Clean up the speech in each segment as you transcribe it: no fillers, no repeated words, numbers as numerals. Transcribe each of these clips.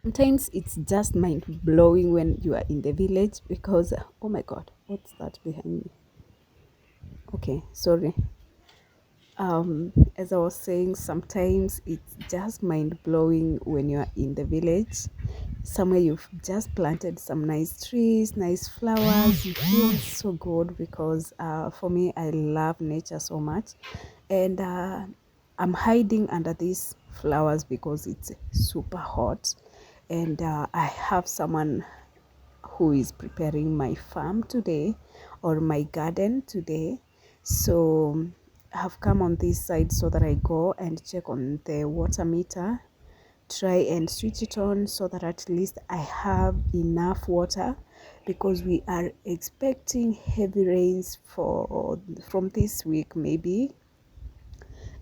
Sometimes it's just mind blowing when you are in the village because, oh my god, what's that behind me? Okay, sorry. As I was saying, sometimes it's just mind blowing when you're in the village, somewhere you've just planted some nice trees, nice flowers. You feel so good because for me, I love nature so much, and I'm hiding under these flowers because it's super hot, and I have someone who is preparing my farm today or my garden today. So I have come on this side so that I go and check on the water meter, try and switch it on so that at least I have enough water, because we are expecting heavy rains for from this week maybe.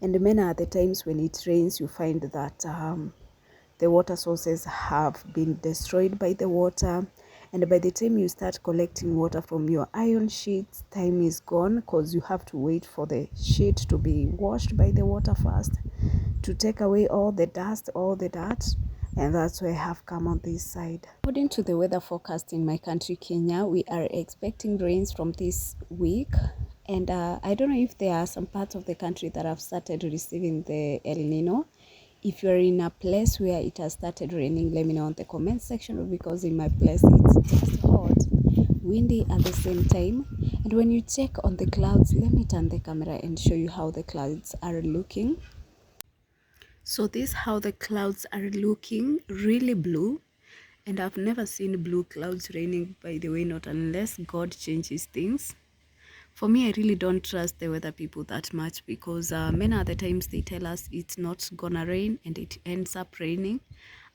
And many are the times when it rains you find that the water sources have been destroyed by the water, and by the time you start collecting water from your iron sheets, time is gone because you have to wait for the sheet to be washed by the water first to take away all the dust, all the dirt. And that's why I have come on this side. According to the weather forecast in my country, Kenya, we are expecting rains from this week. And I don't know if there are some parts of the country that have started receiving the Elnino. If you're in a place where it has started raining, let me know in the comment section, because in my place it's just hot, windy at the same time. And when you check on the clouds, let me turn the camera and show you how the clouds are looking. So this how the clouds are looking, really blue. And I've never seen blue clouds raining, by the way, not unless God changes things. For me, I really don't trust the weather people that much, because many other times they tell us it's not gonna rain and it ends up raining.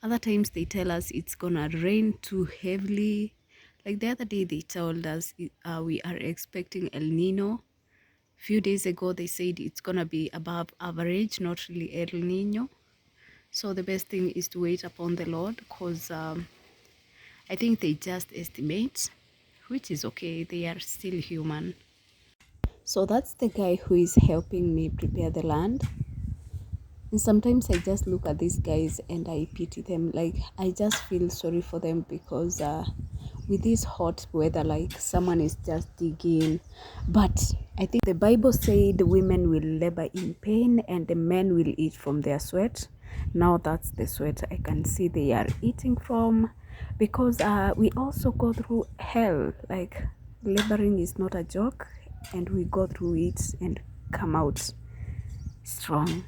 Other times they tell us it's gonna rain too heavily. Like the other day they told us we are expecting El Nino. Few days ago they said it's gonna be above average, not really El Nino. So the best thing is to wait upon the Lord, because I think they just estimate, which is okay. They are still human. So that's the guy who is helping me prepare the land. And sometimes I just look at these guys and I pity them. Like, I just feel sorry for them because with this hot weather, like, someone is just digging. But I think the Bible said women will labor in pain and the men will eat from their sweat. Now that's the sweat I can see they are eating from, because we also go through hell. Like, laboring is not a joke, and we go through it and come out strong.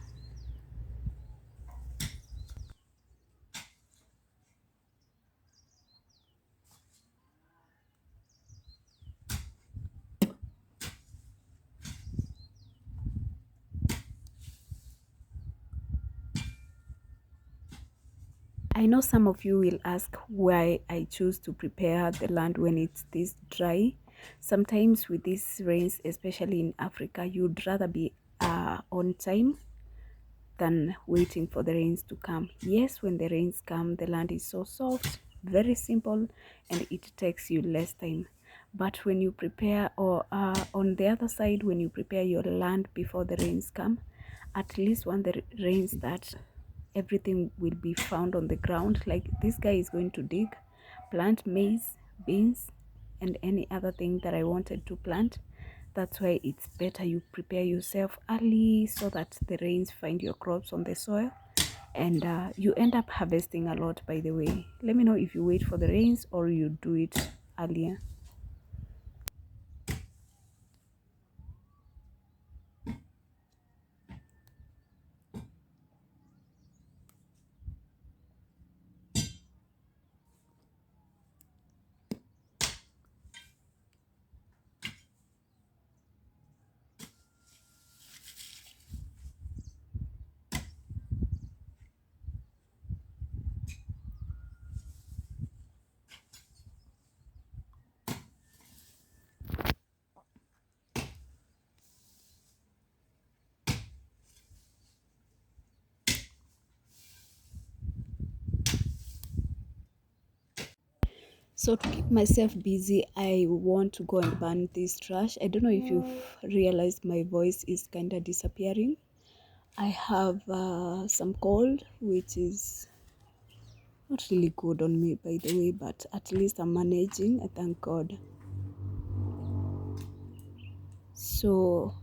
I know some of you will ask why I choose to prepare the land when it's this dry. Sometimes with these rains, especially in Africa, you'd rather be on time than waiting for the rains to come. Yes, when the rains come, the land is so soft, very simple, and it takes you less time. But when you prepare, or on the other side, when you prepare your land before the rains come, at least when the rains start, everything will be found on the ground. Like, this guy is going to dig, plant maize, beans, and any other thing that I wanted to plant. That's why it's better you prepare yourself early so that the rains find your crops on the soil, and you end up harvesting a lot. By the way, let me know if you wait for the rains or you do it earlier. So to keep myself busy, I want to go and burn this trash. I don't know if you've realized my voice is kind of disappearing. I have some cold, which is not really good on me, by the way, but at least I'm managing. I thank God. So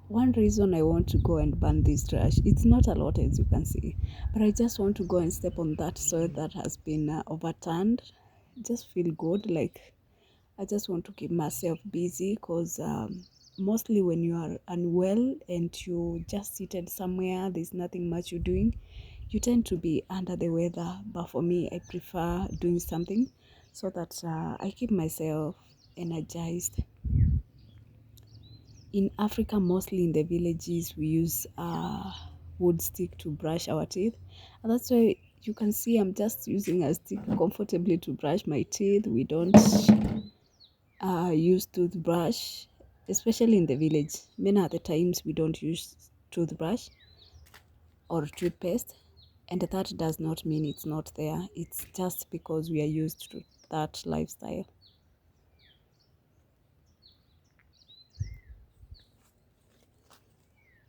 one reason I want to go and burn this trash, it's not a lot as you can see, but I just want to go and step on that soil that has been overturned. Just feel good, like I just want to keep myself busy because mostly when you are unwell and you just seated somewhere, there's nothing much you're doing, you tend to be under the weather. But for me, I prefer doing something so that I keep myself energized. In Africa, mostly in the villages, we use wood stick to brush our teeth. And that's why you can see I'm just using a stick comfortably to brush my teeth. We don't use toothbrush, especially in the village. Many other times we don't use toothbrush or toothpaste. And that does not mean it's not there. It's just because we are used to that lifestyle.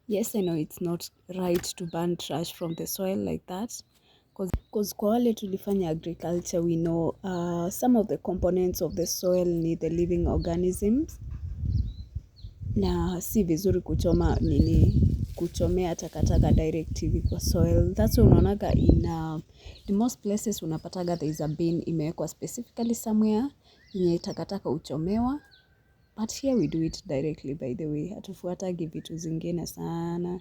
Yes, I know it's not right to burn trash from the soil like that. Because kwa wale tulifanya agriculture, we know some of the components of the soil need the living organisms. Na si vizuri kuchomea takataka direct hivi kwa soil. That's why unaonaga in most places unapataga there is a bin imewekwa specifically somewhere yenye takataka uchomewa. But here we do it directly, by the way. Hatufuatagi vitu zingine sana.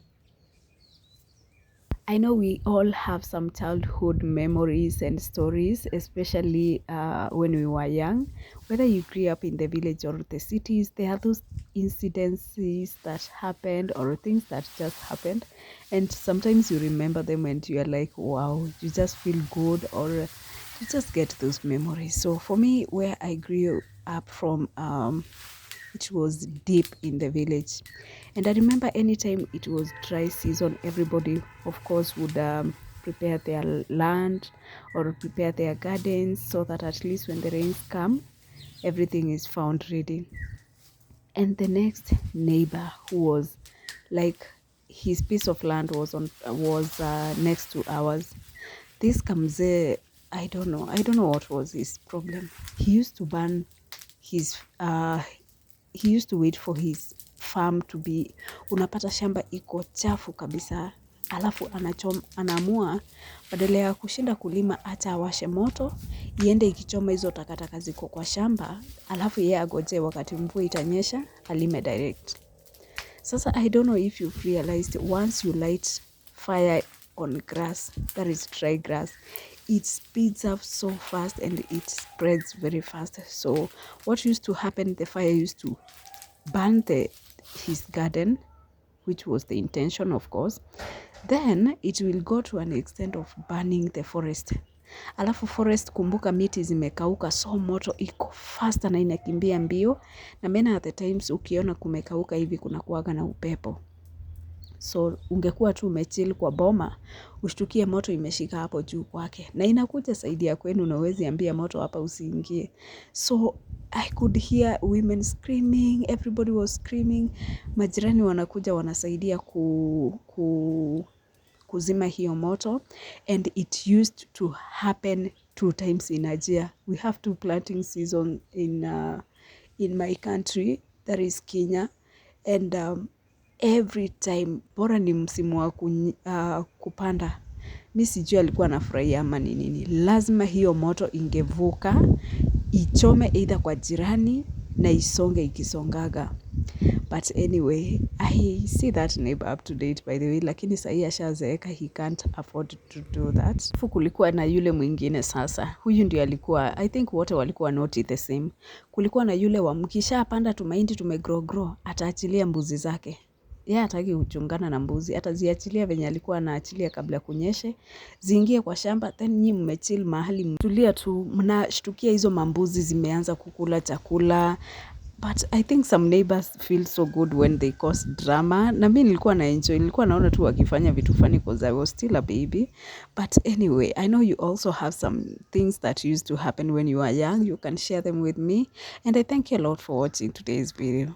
I know we all have some childhood memories and stories, especially when we were young. Whether you grew up in the village or the cities, there are those incidences that happened or things that just happened. And sometimes you remember them and you're like, wow, you just feel good, or you just get those memories. So for me, where I grew up from, it was deep in the village. And I remember anytime it was dry season, everybody, of course, would prepare their land or prepare their gardens so that at least when the rains come, everything is found ready. And the next neighbor, who was like, his piece of land was next to ours. This kamzee, I don't know what was his problem. He used to burn his he used to wait for his farm to be, unapata shamba iko chafu kabisa, alafu anaamua badala ya kushinda kulima hata awashe moto iende ikichoma hizo takataka ziko kwa shamba, alafu yeye agoje wakati mvua itanyesha alime direct. Sasa I don't know if you've realized, once you light fire on grass, that is dry grass, it speeds up so fast and it spreads very fast. So what used to happen, the fire used to burn his garden, which was the intention, of course. Then it will go to an extent of burning the forest. Alafu forest, kumbuka miti zimekauka, so moto iko faster na inakimbia mbio, na many at the times ukiona kumekauka hivi kuna kuwaga na upepo. So ungekuwa tu umechill kwa boma, ushtukie moto imeshika hapo juu kwake, na inakuja saidi ya kwenu na huwezi ambia moto hapa usiingie. So I could hear women screaming, everybody was screaming. Majirani wanakuja wanasaidia kuzima hiyo moto, and it used to happen 2 times in a year. We have 2 planting season in my country, that is Kenya, and every time, bora ni msimu wa kupanda, mi sijui alikuwa anafurahia ama ni nini, lazima hiyo moto ingevuka ichome either kwa jirani na isonge ikisongaga. But anyway, I see that neighbor up to date, by the way, lakini sahi ashazeeka, he can't afford to do that. Kulikuwa na yule mwingine sasa, huyu ndio alikuwa, I think wote walikuwa not the same. Kulikuwa na yule wa mkishapanda tumahindi tumegrow, ataachilia mbuzi zake. Yeye hataki kuchungana na mbuzi, ataziachilia venye alikuwa anaachilia kabla kunyeshe, ziingie kwa shamba, then nyinyi mmechill mahali mtulia tu, mnashtukia hizo mambuzi zimeanza kukula chakula. But I think some neighbors feel so good when they cause drama. Na mimi nilikuwa na enjoy, nilikuwa naona tu wakifanya vitu funny because I was still a baby. But anyway, I know you also have some things that used to happen when you were young. You can share them with me. And I thank you a lot for watching today's video.